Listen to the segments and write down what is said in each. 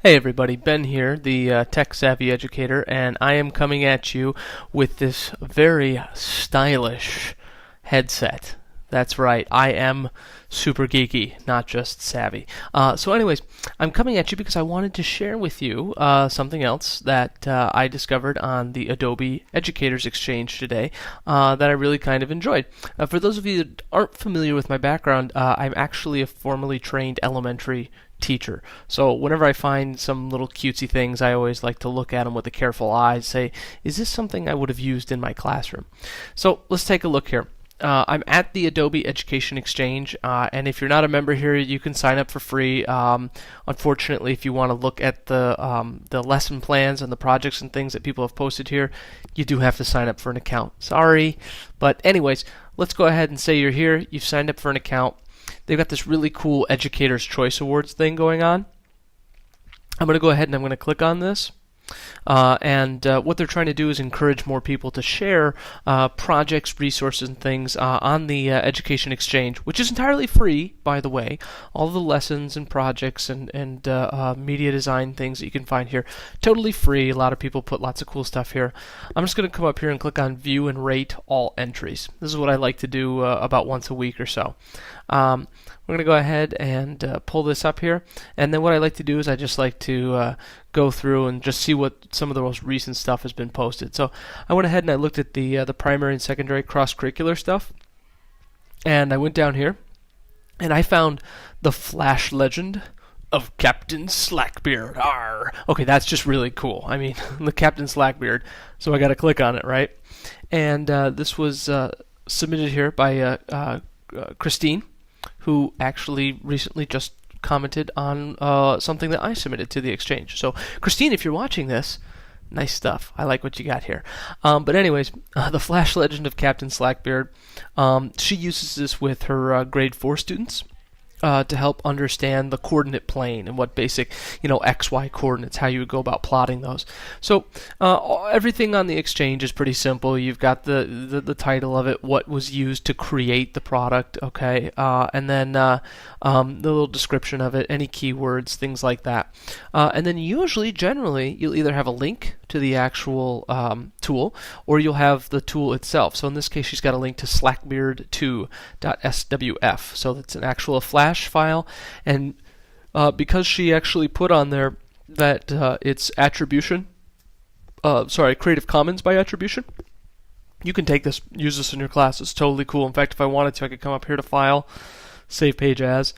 Hey everybody, Ben here, the tech-savvy educator, and I am coming at you with this very stylish headset. That's right, I am super geeky, not just savvy. So anyways, I'm coming at you because I wanted to share with you something else that I discovered on the Adobe Educators Exchange today that I really kind of enjoyed. For those of you that aren't familiar with my background, I'm actually a formally trained elementary teacher. So whenever I find some little cutesy things, I always like to look at them with a careful eye and say, is this something I would have used in my classroom? So let's take a look here. I'm at the Adobe Education Exchange, and if you're not a member here, you can sign up for free. Unfortunately, if you want to look at the lesson plans and the projects and things that people have posted here, you do have to sign up for an account. Sorry, but anyways, let's go ahead and say you're here. You've signed up for an account. They've got this really cool Educator's Choice Awards thing going on. I'm going to go ahead and I'm going to click on this. What they're trying to do is encourage more people to share projects, resources, and things on the Education Exchange, which is entirely free, by the way. All the lessons and projects and media design things that you can find here, totally free. A lot of people put lots of cool stuff here. I'm just going to come up here and click on View and Rate All Entries. This is what I like to do about once a week or so. We're going to go ahead and pull this up here, and then what I like to do is I just like to go through and just see what some of the most recent stuff has been posted. So I went ahead and I looked at the primary and secondary cross-curricular stuff, and I went down here and I found the Flash legend of Captain Slackbeard. Arr! Okay, that's just really cool. I mean, the Captain Slackbeard. So I got to click on it, right? And this was submitted here by Christine, who actually recently just commented on something that I submitted to the exchange. So, Christine, if you're watching this, nice stuff. I like what you got here. But anyways, the Flash Legend of Captain Slackbeard, she uses this with her grade 4 students to help understand the coordinate plane and what basic, XY coordinates, how you would go about plotting those. So everything on the exchange is pretty simple. You've got the title of it, what was used to create the product, okay, and then the little description of it, any keywords, things like that. And then generally, you'll either have a link to the actual tool, or you'll have the tool itself. So in this case, she's got a link to slackbeard2.swf. So that's an actual Flash file, and because she actually put on there that it's attribution, Creative Commons by attribution, you can take this, use this in your class. It's totally cool. In fact, if I wanted to, I could come up here to File, Save Page As,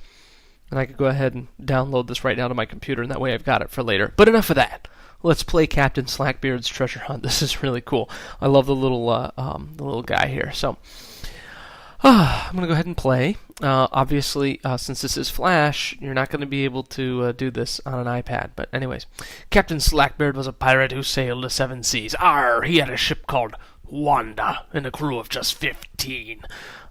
and I could go ahead and download this right now to my computer, and that way I've got it for later. But enough of that. Let's play Captain Slackbeard's treasure hunt. This is really cool. I love the little guy here. So I'm going to go ahead and play. Obviously, since this is Flash, you're not going to be able to do this on an iPad. But anyways, Captain Slackbeard was a pirate who sailed the 7 seas. Arr! He had a ship called Wanda and a crew of just 15.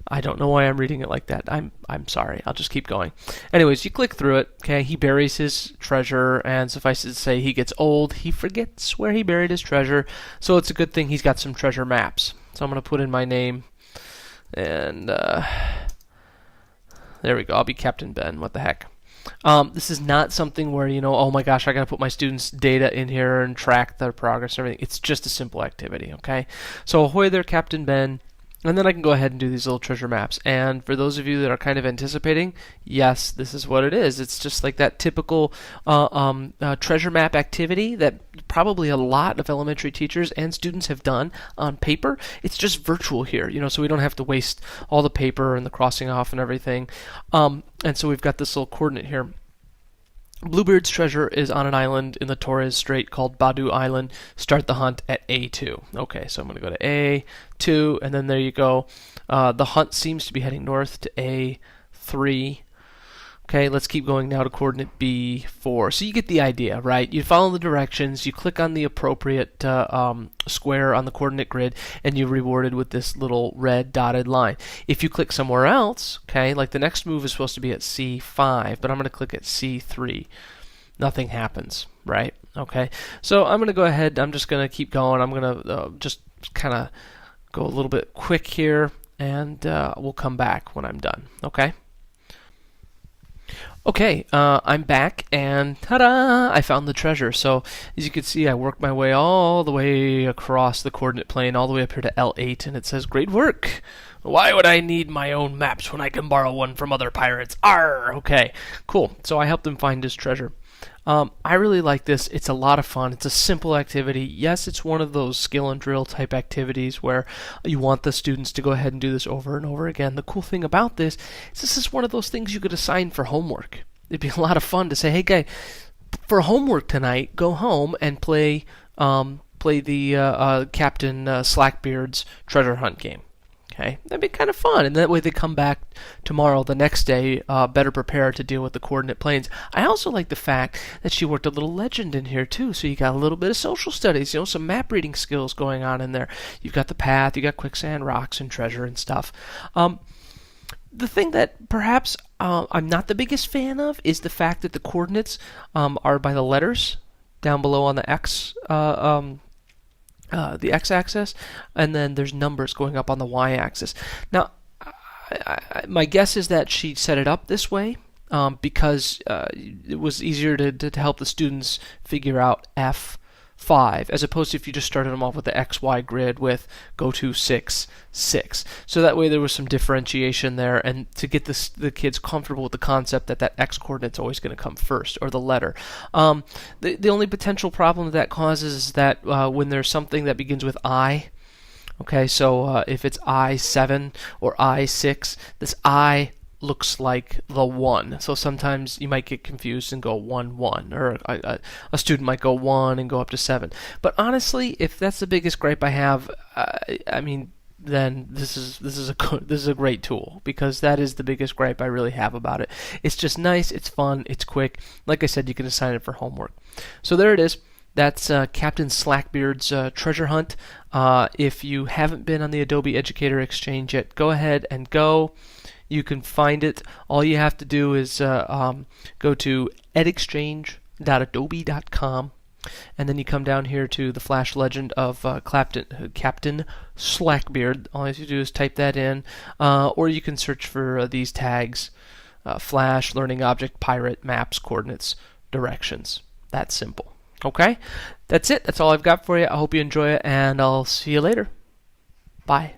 I don't know why I'm reading it like that. I'm sorry. I'll just keep going. Anyways, you click through it. Okay, he buries his treasure, and suffice it to say, he gets old. He forgets where he buried his treasure. So it's a good thing he's got some treasure maps. So I'm going to put in my name, and there we go. I'll be Captain Ben. What the heck? This is not something where, oh my gosh, I got to put my students' data in here and track their progress and everything. It's just a simple activity, okay? So ahoy there, Captain Ben. And then I can go ahead and do these little treasure maps. And for those of you that are kind of anticipating, yes, this is what it is. It's just like that typical treasure map activity that probably a lot of elementary teachers and students have done on paper. It's just virtual here, so we don't have to waste all the paper and the crossing off and everything. And so we've got this little coordinate here. Bluebeard's treasure is on an island in the Torres Strait called Badu Island. Start the hunt at A2. Okay, so I'm going to go to A2, and then there you go. The hunt seems to be heading north to A3. Okay, let's keep going now to coordinate B4. So you get the idea, right? You follow the directions, you click on the appropriate square on the coordinate grid, and you're rewarded with this little red dotted line. If you click somewhere else, okay, like the next move is supposed to be at C5, but I'm going to click at C3. Nothing happens, right? Okay, so I'm going to go ahead, I'm just going to keep going. I'm going to just kind of go a little bit quick here, and we'll come back when I'm done, okay? Okay, I'm back, and ta-da! I found the treasure. So, as you can see, I worked my way all the way across the coordinate plane, all the way up here to L8, and it says, "Great work! Why would I need my own maps when I can borrow one from other pirates? Arr!" Okay, cool. So I helped him find his treasure. I really like this. It's a lot of fun. It's a simple activity. Yes, it's one of those skill and drill type activities where you want the students to go ahead and do this over and over again. The cool thing about this is this is one of those things you could assign for homework. It'd be a lot of fun to say, "Hey, guy, for homework tonight, go home and play the Captain Slackbeard's treasure hunt game." Okay, that'd be kind of fun, and that way they come back tomorrow, the next day, better prepared to deal with the coordinate planes. I also like the fact that she worked a little legend in here too, so you got a little bit of social studies, some map reading skills going on in there. You've got the path, you got quicksand, rocks, and treasure and stuff. The thing that perhaps I'm not the biggest fan of is the fact that the coordinates are by the letters down below on the x-axis, and then there's numbers going up on the y-axis. Now, my guess is that she set it up this way because it was easier to help the students figure out F5, as opposed to if you just started them off with the XY grid with go to 6, 6. So that way there was some differentiation there, and to get the kids comfortable with the concept that X coordinate's always going to come first, or the letter. The only potential problem that causes is that when there's something that begins with I, okay, so if it's I7 or I6, this I looks like the 1. So sometimes you might get confused and go 1, 1, or a student might go 1 and go up to 7. But honestly, if that's the biggest gripe I have, then this is a great tool, because that is the biggest gripe I really have about it. It's just nice, it's fun, it's quick. Like I said, you can assign it for homework. So there it is. That's Captain Slackbeard's treasure hunt. If you haven't been on the Adobe Educator Exchange yet, go ahead and go. You can find it. All you have to do is go to edexchange.adobe.com, and then you come down here to the flash legend of Captain Slackbeard. All you have to do is type that in, or you can search for these tags: flash, learning object, pirate, maps, coordinates, directions. That's simple. Okay? That's it. That's all I've got for you. I hope you enjoy it, and I'll see you later. Bye.